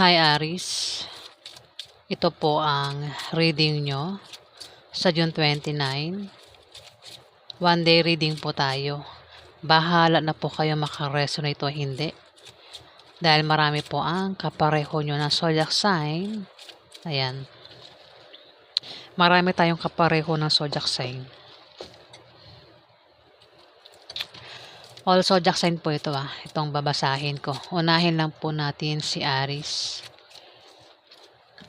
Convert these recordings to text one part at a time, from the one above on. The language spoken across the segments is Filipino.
Hi Aris, ito po ang reading nyo sa June 29. One day reading po tayo. Bahala na po kayo makaresonate o hindi. Dahil marami po ang kapareho nyo na zodiac sign. Ayan. Marami tayong kapareho ng zodiac sign. All zodiac sign po ito itong babasahin ko. Unahin lang po natin si Aris.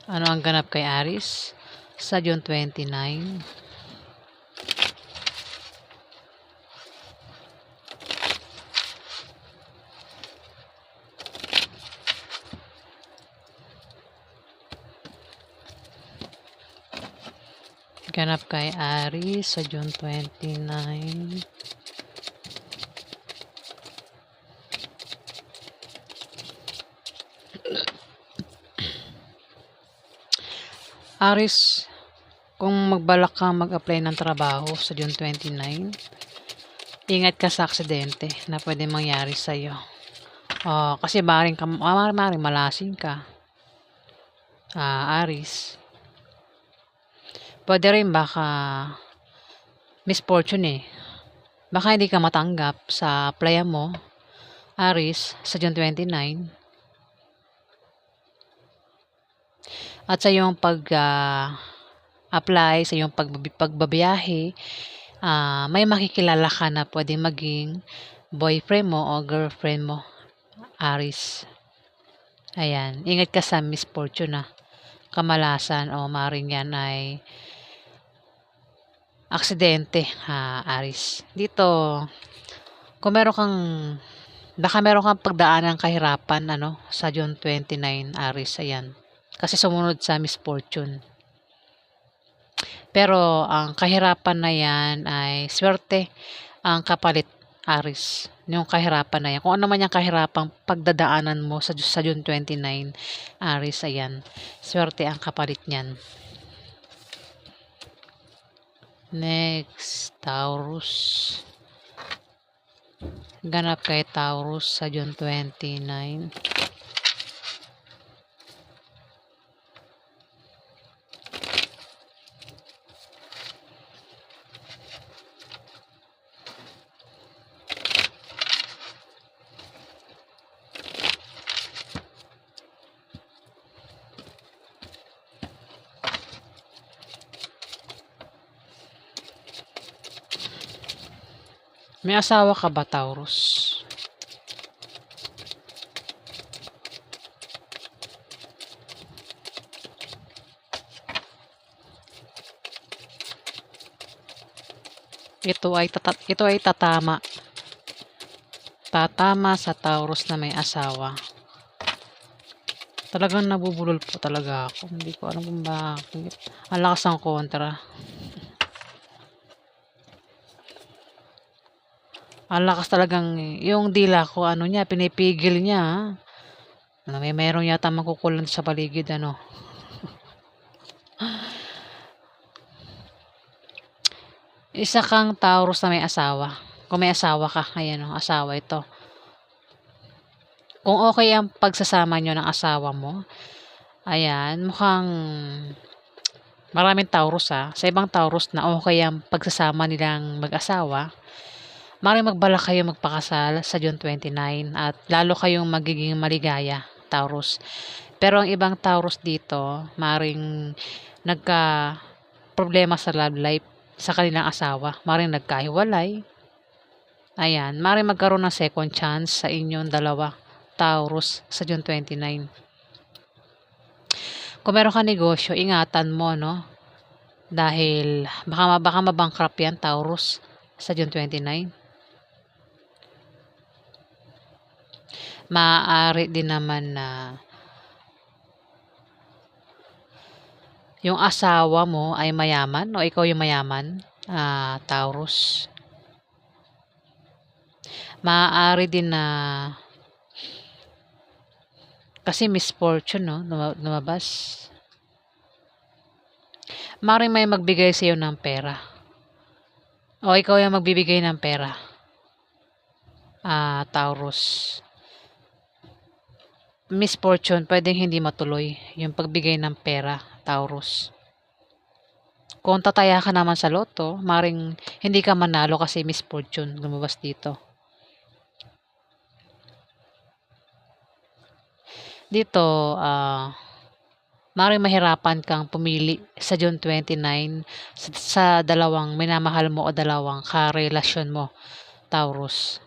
Ano ang ganap kay Aris sa June 29? Ganap kay Aris sa June 29. Aris, kung magbalak kang mag-apply ng trabaho sa June 29, ingat ka sa aksidente na pwede mangyari sa'yo. Kasi maaaring malasing ka. Aris. Pwede rin baka misfortune Baka hindi ka matanggap sa applyan mo, Aris, sa June 29. At sa iyong apply, sa iyong pagbabiyahe, may makikilala ka na pwede maging boyfriend mo o girlfriend mo, Aris. Ayan, ingat ka sa misfortune kamalasan o maring yan ay aksidente, Aris. Dito, kung baka meron kang pagdaan ng kahirapan, sa June 29, Aris, ayan. Kasi sumunod sa misfortune. Pero, ang kahirapan na yan ay swerte ang kapalit, Aris. Yung kahirapan na yan. Kung ano man yung kahirapang pagdadaanan mo sa June 29, Aris, ayan. Swerte ang kapalit niyan. Next, Taurus. Ganap kay Taurus sa June 29. May asawa ka ba, Taurus? Ito ay tatama. Tatama sa Taurus na may asawa. Talagang nabubulol po talaga ako. Hindi ko alam kung bakit. Ang lakas ng kontra. Ang lakas talagang, yung dila ko, pinipigil niya. Meron yata makukulan sa paligid, Isa kang Taurus na may asawa. Kung may asawa ka, ayan asawa ito. Kung okay ang pagsasama nyo ng asawa mo, ayan, mukhang maraming Taurus sa ibang Taurus na okay ang pagsasama nilang mag-asawa, maring magbalak kayo magpakasal sa June 29 at lalo kayong magiging maligaya, Taurus. Pero ang ibang Taurus dito, maring nagka-problema sa love life sa kanilang asawa. Maring nagkahiwalay. Ayan, maring magkaroon ng second chance sa inyong dalawa, Taurus, sa June 29. Kung meron ka negosyo, ingatan mo, Dahil baka mabankrupt yan, Taurus, sa June 29. Maaari din naman na yung asawa mo ay mayaman o ikaw yung mayaman, Taurus. Maaari din na kasi misfortune, lumabas. Maaaring may magbigay sa iyo ng pera. O ikaw yung magbibigay ng pera, Taurus. misfortune, pwedeng hindi matuloy yung pagbigay ng pera, Taurus. Kung tataya ka naman sa loto, maring hindi ka manalo kasi misfortune lumabas dito. Dito, maring mahirapan kang pumili sa June 29 sa dalawang minamahal mo o dalawang karelasyon mo, Taurus.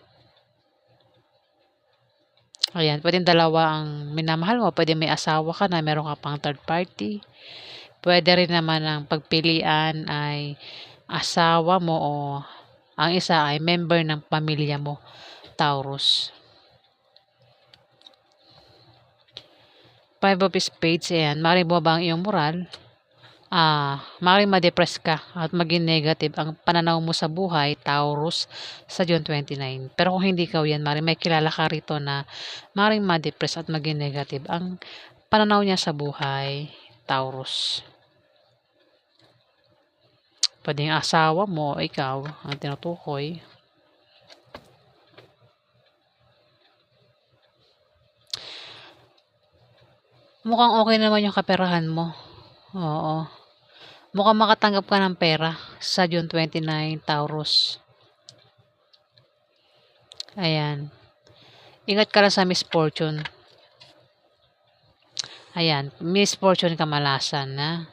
Ayan, pwedeng dalawa ang minamahal mo, pwede may asawa ka na meron ka pang third party. Pwede rin naman ang pagpilian ay asawa mo o ang isa ay member ng pamilya mo, Taurus. Five of Spades, ayan, maaaring bumaba ang iyong moral. Maaaring ma-depress ka at maging negative ang pananaw mo sa buhay, Taurus, sa June 29. Pero kung hindi ikaw yan, maaaring may kilala ka rito na maaaring ma-depress at maging negative ang pananaw niya sa buhay, Taurus. Pwedeng asawa mo o ikaw ang tinutukoy. Mukhang okay naman yung kaperahan mo. Oo. Mukhang makatanggap ka ng pera sa June 29, Taurus. Ayan. Ingat ka lang sa misfortune. Ayan. Misfortune kamalasan na.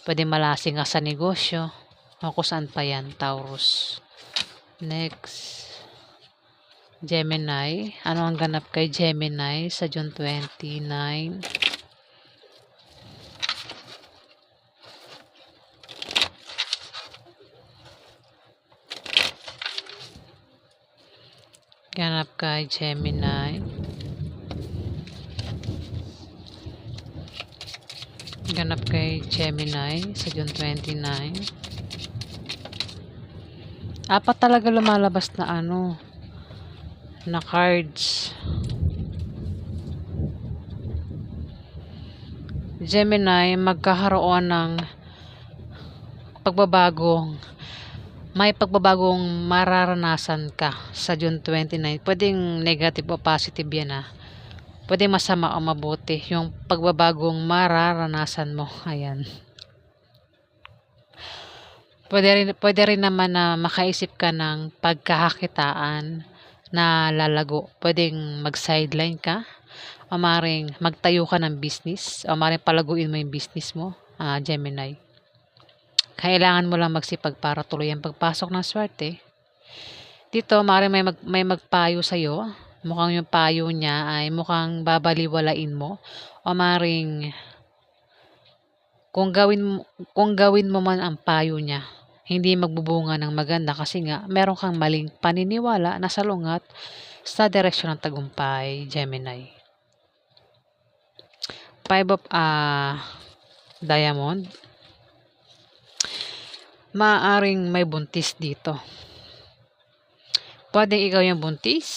Pwede malasing ka sa negosyo. O kung saan pa yan, Taurus. Next. Gemini. Ano ang ganap kay Gemini sa June 29? Ganap kay Gemini. Ganap kay Gemini sa June 29. Apat talaga lumalabas na na cards. Gemini, magkakaroon ng may pagbabagong mararanasan ka sa June 29. Pwedeng negative o positive yan Pwedeng masama o mabuti yung pagbabagong mararanasan mo. Ayan. Pwede rin naman na makaisip ka ng pagkakakitaan na lalago. Pwedeng mag-sideline ka o maring magtayo ka ng business o maring palaguin mo yung business mo, Gemini. Kailangan mo lang magsipag para tuloy ang pagpasok ng swerte. Dito, maring may magpayo sa'yo. Mukhang yung payo niya ay mukhang babaliwalain mo o maring kung gawin mo man ang payo niya, hindi magbubunga ng maganda kasi nga meron kang maling paniniwala na salungat sa direksyon ng tagumpay, Gemini. Five of Diamond. Maaring may buntis dito. Pwedeng ikaw yung buntis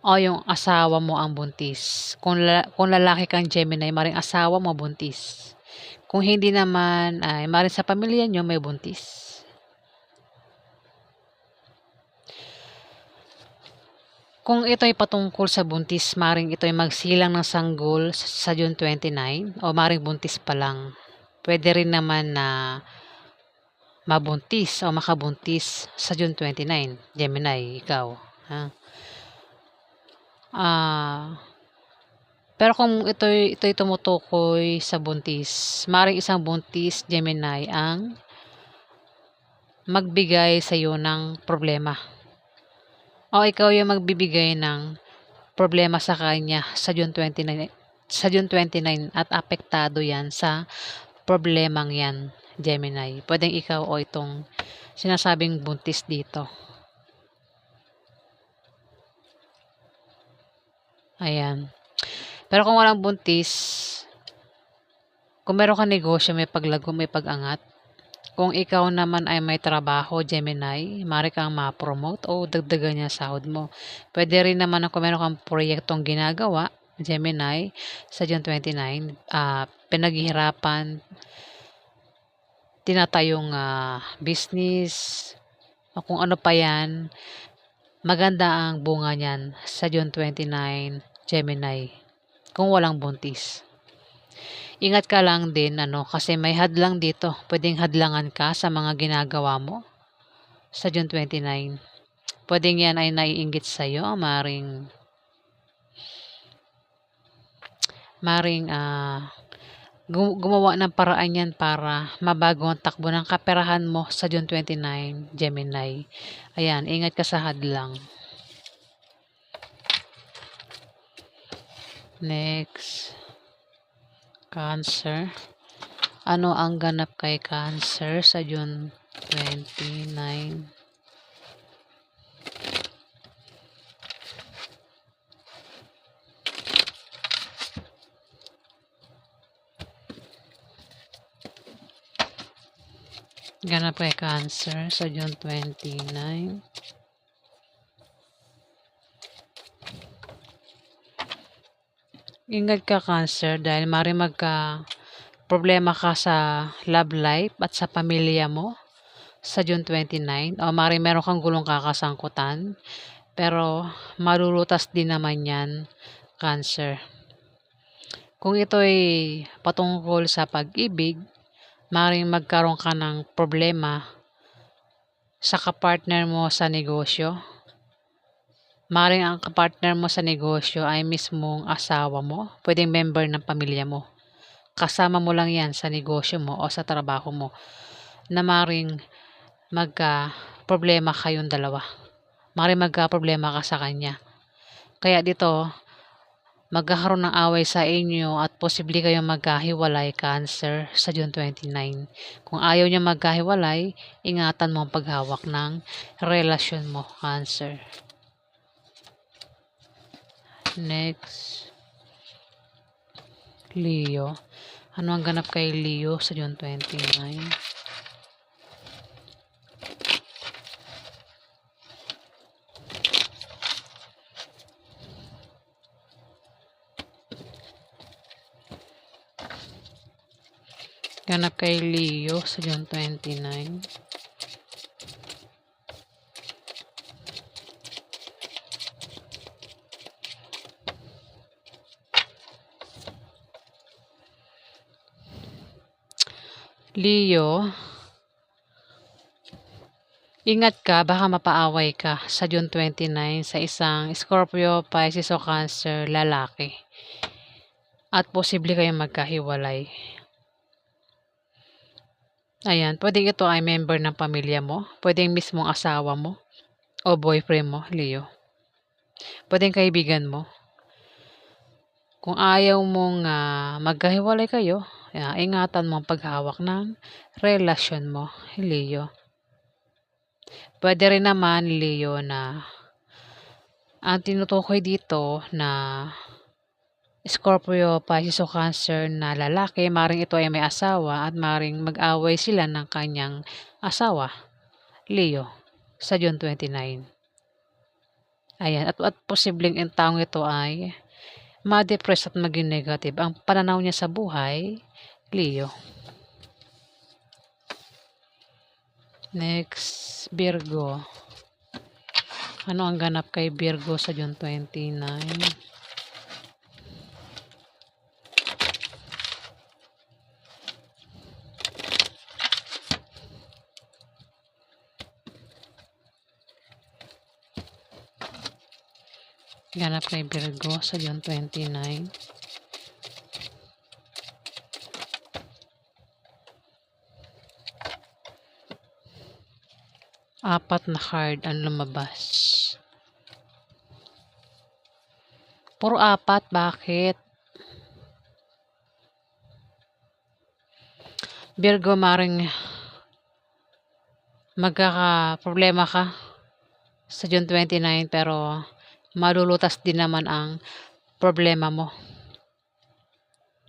o yung asawa mo ang buntis. Kung lalaki kang Gemini, maring asawa mo buntis. Kung hindi naman, ay maring sa pamilya nyo may buntis. Kung ito ay patungkol sa buntis, maring ito ay magsilang ng sanggol sa June 29 o maring buntis pa lang. Pwede rin naman na mabuntis o makabuntis sa June 29. Gemini, ikaw. Pero kung ito'y tumutukoy sa buntis, maring isang buntis, Gemini, ang magbigay sa iyo ng problema. O ikaw yung magbibigay ng problema sa kanya sa June 29 at apektado yan sa problemang yan, Gemini. Pwedeng ikaw o itong sinasabing buntis dito. Ayan. Pero kung walang buntis, kung meron ka negosyo, may paglago, may pag-angat. Kung ikaw naman ay may trabaho, Gemini, maaari kang ma-promote o dagdagan niya sahod mo. Pwede rin naman kung meron kang proyektong ginagawa, Gemini, sa June 29, pinaghihirapan, tinatayong business, o kung ano pa yan, Maganda ang bunga niyan sa June 29, Gemini, kung walang buntis. Ingat ka lang din kasi may hadlang dito. Pwedeng hadlangan ka sa mga ginagawa mo sa June 29. Pwedeng yan ay naiinggit sa'yo, maring gumawa ng paraan yan para mabago ang takbo ng kaperahan mo sa June 29, Gemini. Ayan, ingat ka sa hadlang. Next, Cancer. Ano ang ganap kay Cancer sa June 29? Ganap kay Cancer sa June 29. Ingat ka, Cancer, dahil mari problema ka sa love life at sa pamilya mo sa June 29. O mari meron kang gulong kakasangkutan. Pero malulutas din naman yan, Cancer. Kung ito'y patungkol sa pag-ibig, maring magkaroon ka ng problema sa kapartner mo sa negosyo. Maring ang kapartner mo sa negosyo ay mismong asawa mo, pwedeng member ng pamilya mo. Kasama mo lang yan sa negosyo mo o sa trabaho mo na maring magka-problema kayong dalawa. Maring magka-problema ka sa kanya. Kaya dito, magkakaroon ng away sa inyo at posible kayong magkahiwalay, Cancer, sa June 29. Kung ayaw niya magkahiwalay, ingatan mo ang paghawak ng relasyon mo, Cancer. Next, Leo. Ano ang ganap kay Leo sa June 29? Ganap kay Leo sa June 29. Leo, ingat ka, baka mapaaway ka sa June 29 sa isang Scorpio, Pisces o Cancer lalaki. At posible kayong magkahiwalay. Ayan, pwedeng ito ay member ng pamilya mo, pwedeng mismong asawa mo o boyfriend mo, Leo. Pwedeng kaibigan mo. Kung ayaw mong magkahiwalay kayo, ingatan mo ang paghawak ng relasyon mo, Leo. Pwede rin naman, Leo, na ang tinutukoy dito na Scorpio, Pisces o Cancer na lalaki, maring ito ay may asawa at maring mag-away sila ng kanyang asawa, Leo, sa June 29. Ayan, at posibleng ang taong ito ay ma-depress at maging negative ang pananaw niya sa buhay, Leo. Next, Virgo. Ano ang ganap kay Virgo sa June 29? Ganap kay Virgo sa June 29. Apat na card ang lumabas. Puro apat, bakit? Virgo, maring magkaka-problema ka sa June 29 pero malulutas din naman ang problema mo,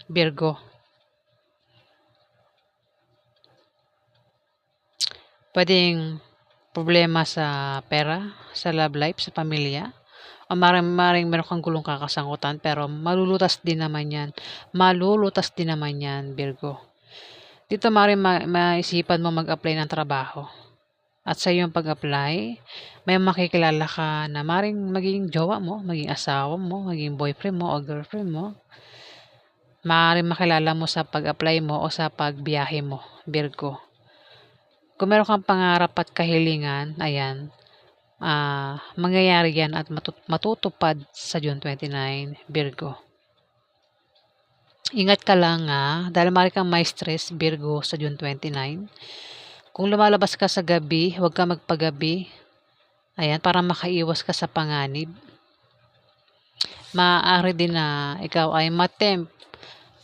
Virgo. Pwedeng problema sa pera, sa love life, sa pamilya. O maring meron kang gulong kakasangkutan pero malulutas din naman yan. Malulutas din naman yan, Virgo. Dito maring maisipan mo mag-apply ng trabaho. at sa iyong pag-apply, may makikilala ka na maring maging jowa mo, maging asawa mo, maging boyfriend mo o girlfriend mo. Maaaring makilala mo sa pag-apply mo o sa pagbiyahe mo, Virgo. Kung meron kang pangarap at kahilingan, ayan, mangyayari yan at matutupad sa June 29, Virgo. Ingat ka lang dahil maaari kang may stress, Virgo, sa June 29. Kung lumalabas ka sa gabi, huwag ka magpagabi. Ayan, para makaiwas ka sa panganib. Maaari din na ikaw ay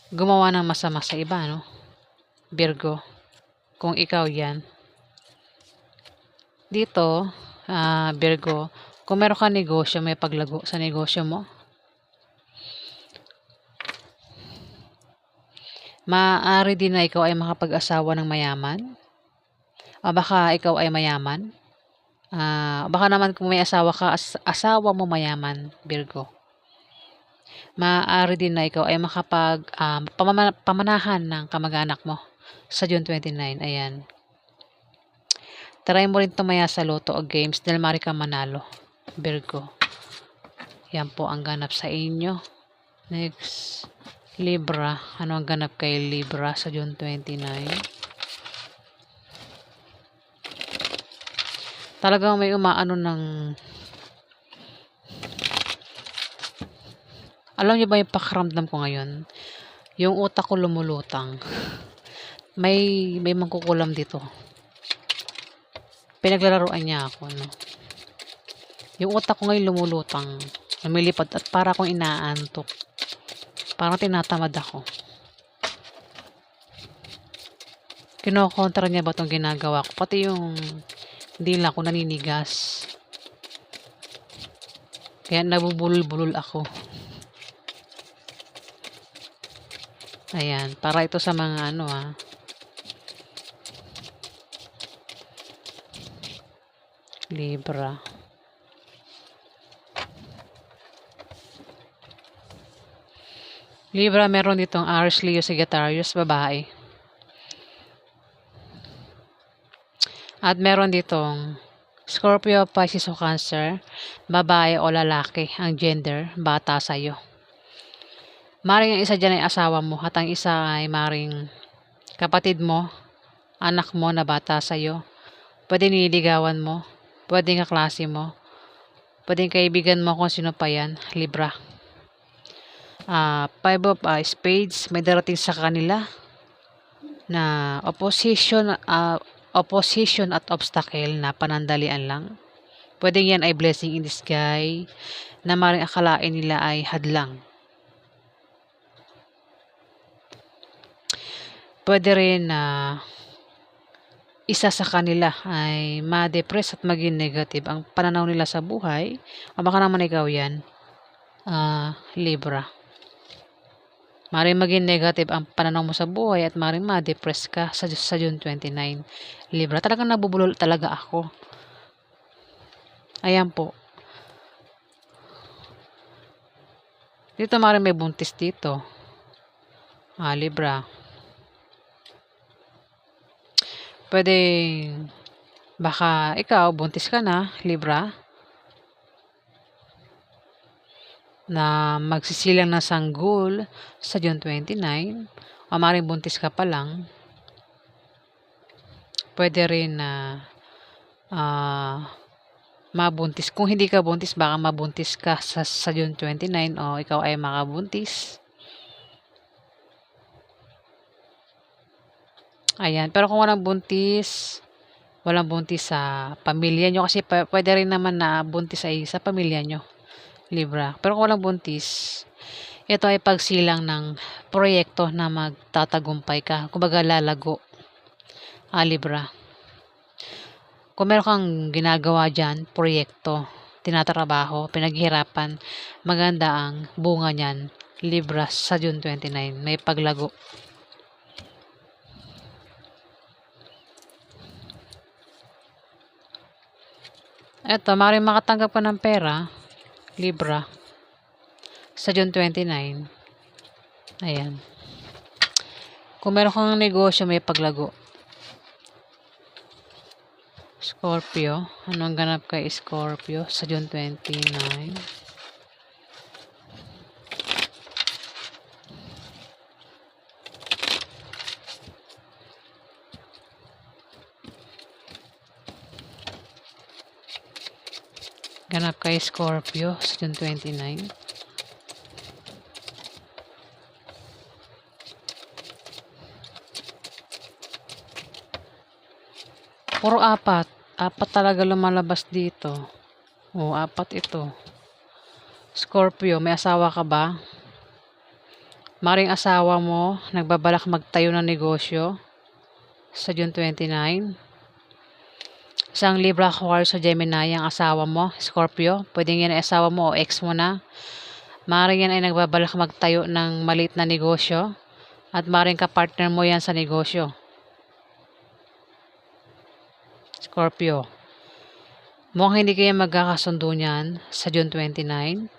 gumawa ng masama sa iba, no? Virgo, kung ikaw yan. Dito, Virgo, kung meron ka negosyo, may paglago sa negosyo mo. Maaari din na ikaw ay makapag-asawa ng mayaman. O baka ikaw ay mayaman. Baka naman kung may asawa ka, asawa mo mayaman, Virgo. Maaari din na ikaw ay pamanahan ng kamag-anak mo sa June 29. Ayan. Try mo rin tumaya sa loto o games dahil maaari kang manalo, Virgo. Yan po ang ganap sa inyo. Next, Libra. Ano ang ganap kay Libra sa June 29? Talagang may umaano ng... Alam niyo ba yung pakiramdam ko ngayon? Yung utak ko lumulutang. May mangkukulam dito. Pinaglalaroan niya ako, no? Yung utak ko ngayon lumulutang. Lumilipad at para akong inaantok. Parang tinatamad ako. Kinokontra niya ba itong ginagawa ko? Pati yung dila ko naninigas. Kaya nabubulol-bulol ako. Ayan. Para ito sa mga Libra. Libra, meron ditong Aries, Leo, Sagittarius, babae. At meron ditong Scorpio, Pisces o Cancer, babae o lalaki, ang gender, bata sa'yo. Maring ang isa dyan ay asawa mo at ang isa ay maring kapatid mo, anak mo na bata sa'yo. Pwede nililigawan mo, pwede kaklase mo, pwede kaibigan mo kung sino pa yan, Libra. Five of Spades, may darating sa kanila na opposition at obstacle na panandalian lang. Pwede yan ay blessing in disguise na maring akalain nila ay hadlang. Pwede rin na isa sa kanila ay ma-depress at maging negative ang pananaw nila sa buhay. O baka naman ikaw yan, Libra. Maring maging negative ang pananaw mo sa buhay at maring ma-depress ka sa June 29. Libra, talagang nabubulol talaga ako. Ayan po. Dito maring may buntis dito. Libra. Pwede, baka ikaw, buntis ka na, Libra. Na magsisilang na sanggol sa June 29 o maring buntis ka pa lang. Pwede rin na mabuntis. Kung hindi ka buntis, baka mabuntis ka sa June 29 o ikaw ay makabuntis. Ayan. Pero kung walang buntis sa pamilya nyo, kasi pwede rin naman na buntis ay sa pamilya nyo, Libra. Pero kung walang buntis, ito ay pagsilang ng proyekto na magtatagumpay ka. Kumbaga lalago, Libra. Kung meron kang ginagawa dyan, proyekto, tinatrabaho, pinaghirapan, maganda ang bunga niyan, Libra, sa June 29. May paglago. Eto, maaaring makatanggap ka ng pera, Libra, sa June 29. Ayan. Kung meron kang negosyo, may paglago. Scorpio, anong ganap kay Scorpio sa June 29? Ganap kay Scorpio sa June 29. Puro apat. Apat talaga lumalabas dito. O, apat ito. Scorpio, may asawa ka ba? Maring asawa mo, nagbabalak magtayo ng negosyo sa June 29. Isang Libra, Aquarius sa Gemini ang asawa mo, Scorpio. Pwedeng yan ay asawa mo o ex mo na. Maring yan ay nagbabalak magtayo ng maliit na negosyo. At maring kapartner mo yan sa negosyo. Scorpio. Mukhang hindi kayo magkakasundo niyan sa June 29.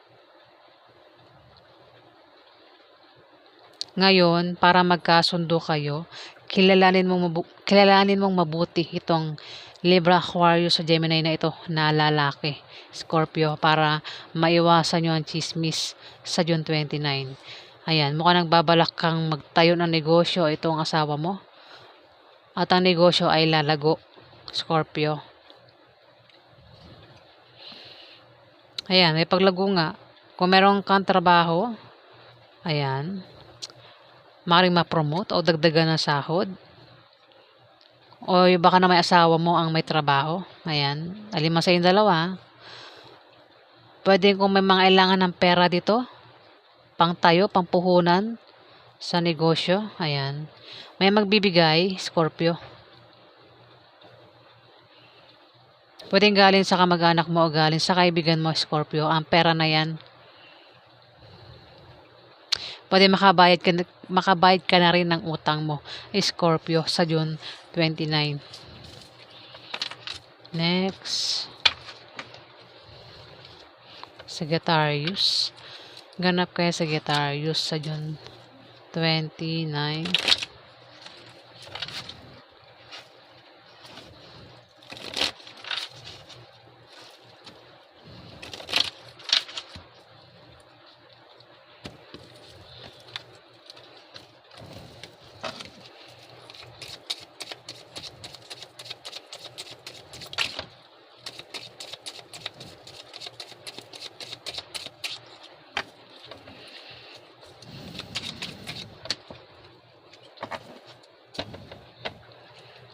Ngayon, para magkasundo kayo, kilalanin mong mabuti itong Libra, Aquarius sa Gemini na ito na lalaki, Scorpio, para maiwasan nyo ang chismis sa June 29. Ayan, mukhang nagbabalak kang magtayo ng negosyo itong asawa mo. At ang negosyo ay lalago, Scorpio. Ayan, may paglago nga. Kung meron kang trabaho, ayan, maring ma-promote o dagdagan ng sahod. O baka na may asawa mo ang may trabaho. Ayan, alima sa yung dalawa. Pwede kung may mga kailangan ng pera dito, pang tayo, pang puhunan sa negosyo. Ayan, may magbibigay, Scorpio. Pwedeng galing sa kamag-anak mo o galing sa kaibigan mo, Scorpio, ang pera na yan. Pwede makabayad ka na rin ng utang mo, Scorpio, sa June 29. Next. Sagittarius. Ganap kaya Sagittarius sa June 29.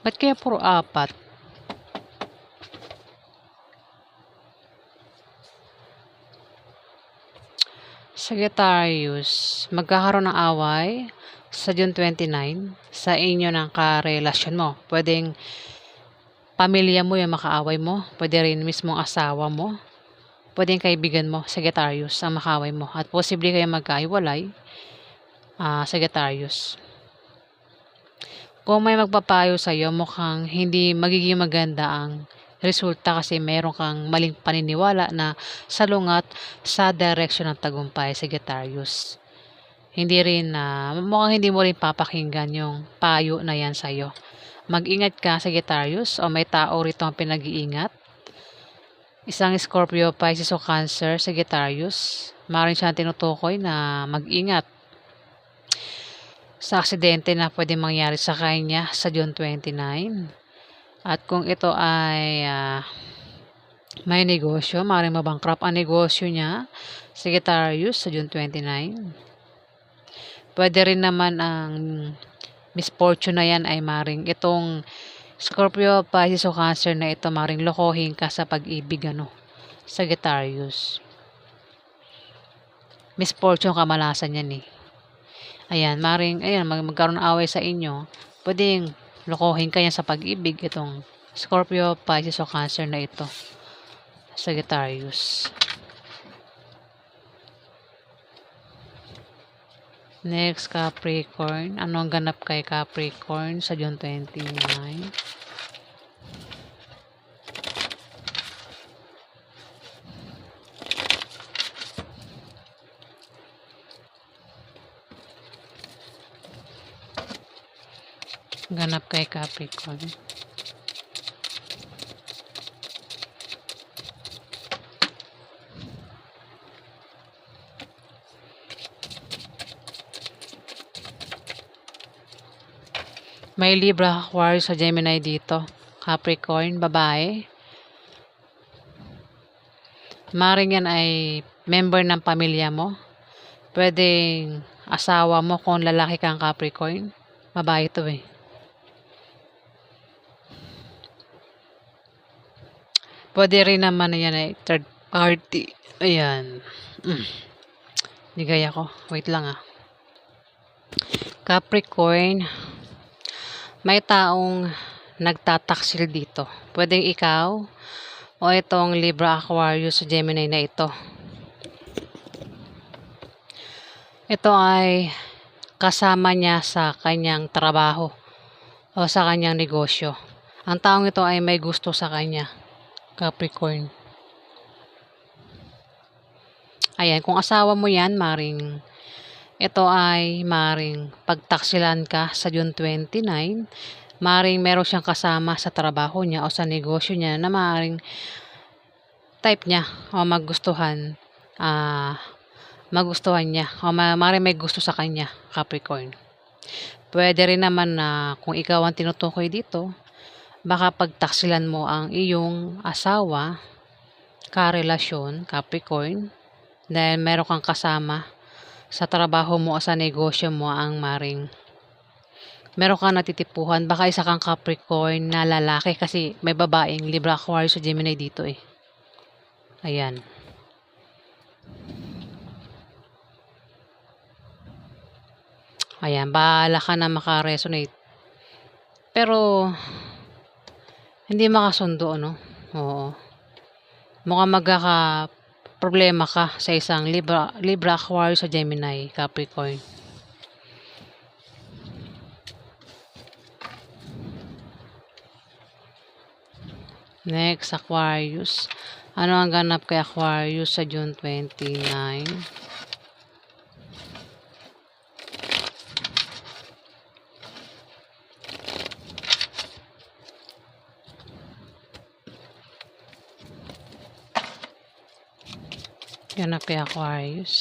Ba't kaya puro apat? Sagittarius, magkakaroon ng away sa June 29 sa inyo ng karelasyon mo. Pwedeng pamilya mo yung makaaway mo. Pwede rin mismong asawa mo. Pwedeng kaibigan mo, Sagittarius, ang makaaway mo. At posible kayo magkahiwalay, Sagittarius. Kung may magpapayo sa iyo, mukhang hindi magiging maganda ang resulta kasi meron kang maling paniniwala na salungat sa direksyon ng tagumpay, Sagittarius. Hindi rin mukhang hindi mo rin papakinggan yung payo na yan sa iyo. Mag-ingat ka, Sagittarius, o may tao rito ang pinag-iingat. Isang Scorpio, Pisces o Cancer, Sagittarius. Maaaring siya tinutukoy na mag-ingat sa aksidente na pwede mangyari sa kanya sa June 29. At kung ito ay may negosyo, maaaring mabankrupt ang negosyo niya, Sagittarius, sa June 29. Pwede rin naman ang misfortune na yan ay maaaring itong Scorpio, Pisces o Cancer na ito, maaaring lokohin ka sa pag-ibig, Sagittarius. Misfortune, kamalasan yan eh. Ayan, maring, magkaroon ng away sa inyo. Pwedeng lokohin kanya sa pag-ibig itong Scorpio, Pisces o Cancer na ito, Sagittarius. Next, Capricorn. Ano ang ganap kay Capricorn sa June 29? Ganap kay Capricorn. May Libra, Aquarius sa Gemini dito. Capricorn, babae. Maring yan ay member ng pamilya mo. Pwedeng asawa mo kung lalaki kang Capricorn. Babae to eh. Pwede rin naman yan ay third party. Ayan. Ligaya ko. Wait lang ah. Capricorn, may taong nagtataksil dito. Pwedeng ikaw o itong Libra, Aquarius, Gemini na ito. Ito ay kasama niya sa kanyang trabaho o sa kanyang negosyo. Ang taong ito ay may gusto sa kanya, Capricorn. Ayan, kung asawa mo yan, maring ito ay maring pagtaksilan ka sa June 29. Maring meron siyang kasama sa trabaho niya o sa negosyo niya na maring type niya o magustuhan niya o maring may gusto sa kanya, Capricorn. Pwede rin naman na kung ikaw ang tinutukoy dito, baka pagtaksilan mo ang iyong asawa, karelasyon, Capricorn, dahil meron kang kasama sa trabaho mo o sa negosyo mo ang maring meron kang natitipuhan. Baka isa kang Capricorn na lalaki kasi may babaeng Libra, Aquarius sa Gemini dito eh. Ayan. Ayan, bahala ka na makaresonate. Pero hindi makasundo, no? Oo. Mukhang problema ka sa isang Libra, Aquarius sa Gemini, Capricorn. Next, Aquarius. Ano ang ganap kay Aquarius sa June 29? Ganap kay Aquarius.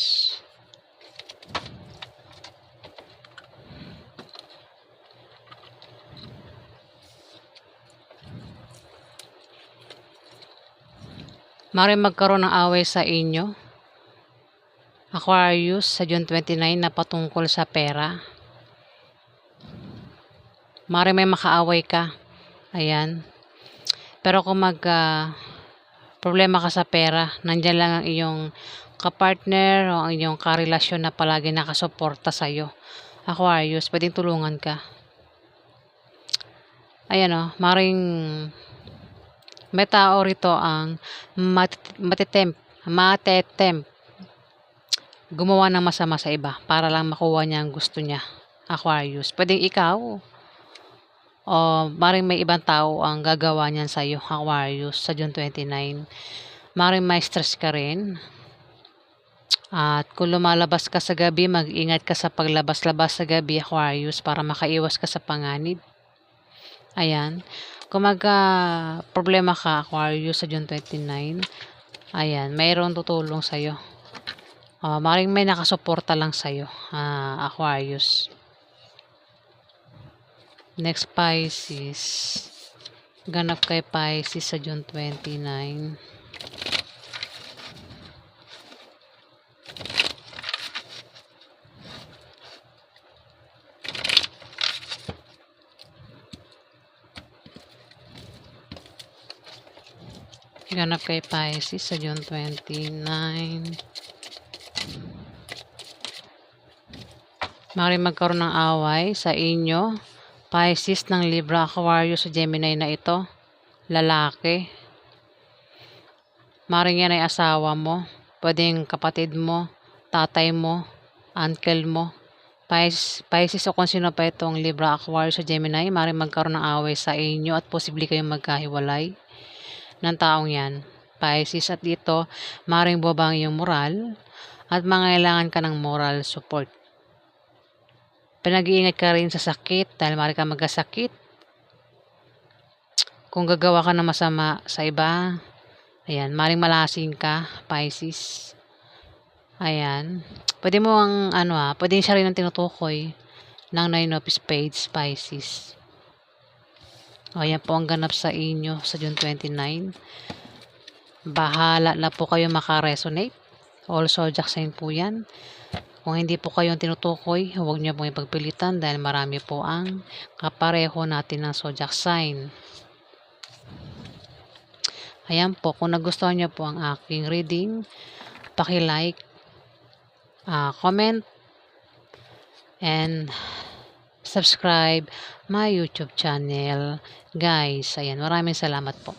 Maring magkaroon ng away sa inyo, Aquarius, sa June 29 na patungkol sa pera. Maring may makaaway ka. Ayan. Pero kung problema ka sa pera, nandyan lang ang iyong kapartner o ang iyong karelasyon na palagi nakasuporta sa'yo, Aquarius, pwedeng tulungan ka. Ayan o, maring may tao rito ang matetempt gumawa ng masama sa iba para lang makuha niya ang gusto niya, Aquarius. Pwedeng ikaw o maring may ibang tao ang gagawa niyan sa iyo, Aquarius, sa June 29. Maring may stress ka rin. At kung lumalabas ka sa gabi, mag-ingat ka sa paglabas-labas sa gabi, Aquarius, para makaiwas ka sa panganib. Ayan. Kung problema ka, Aquarius, sa June 29, ayan, mayroong tutulong sa'yo. Maring may nakasuporta lang sa'yo, Aquarius. Next, Pisces. Ganap kay Pisces sa June 29. Ganap kay Pisces sa June 29. Maring magkaroon ng away sa inyo, Pisces, ng Libra, Aquarius sa Gemini na ito, lalaki. Maring yan ay asawa mo, pwedeng kapatid mo, tatay mo, uncle mo, Pisces o kung sino pa itong Libra, Aquarius sa Gemini. Maring magkaroon ng away sa inyo at posible kayong magkahiwalay ng taong yan, Pisces. At dito, maring bubang yung moral at mangailangan ka ng moral support. Pinag-iingat ka rin sa sakit dahil maring ka magkasakit. Kung gagawa ka ng masama sa iba, ayan, maring malasing ka, Pisces. Ayan. Pwede mo ang pwede siya rin ang tinutukoy ng 9 of Spades, Pisces. O, yan po ang ganap sa inyo sa June 29. Bahala na po kayo maka-resonate. All zodiac sign po yan. Kung hindi po kayong tinutukoy, huwag niyo pong ipagpilitan dahil marami po ang kapareho natin ng zodiac sign. Ayan po, kung nagustuhan niyo po ang aking reading, paki-like, comment, and subscribe my YouTube channel. Guys, ayan, maraming salamat po.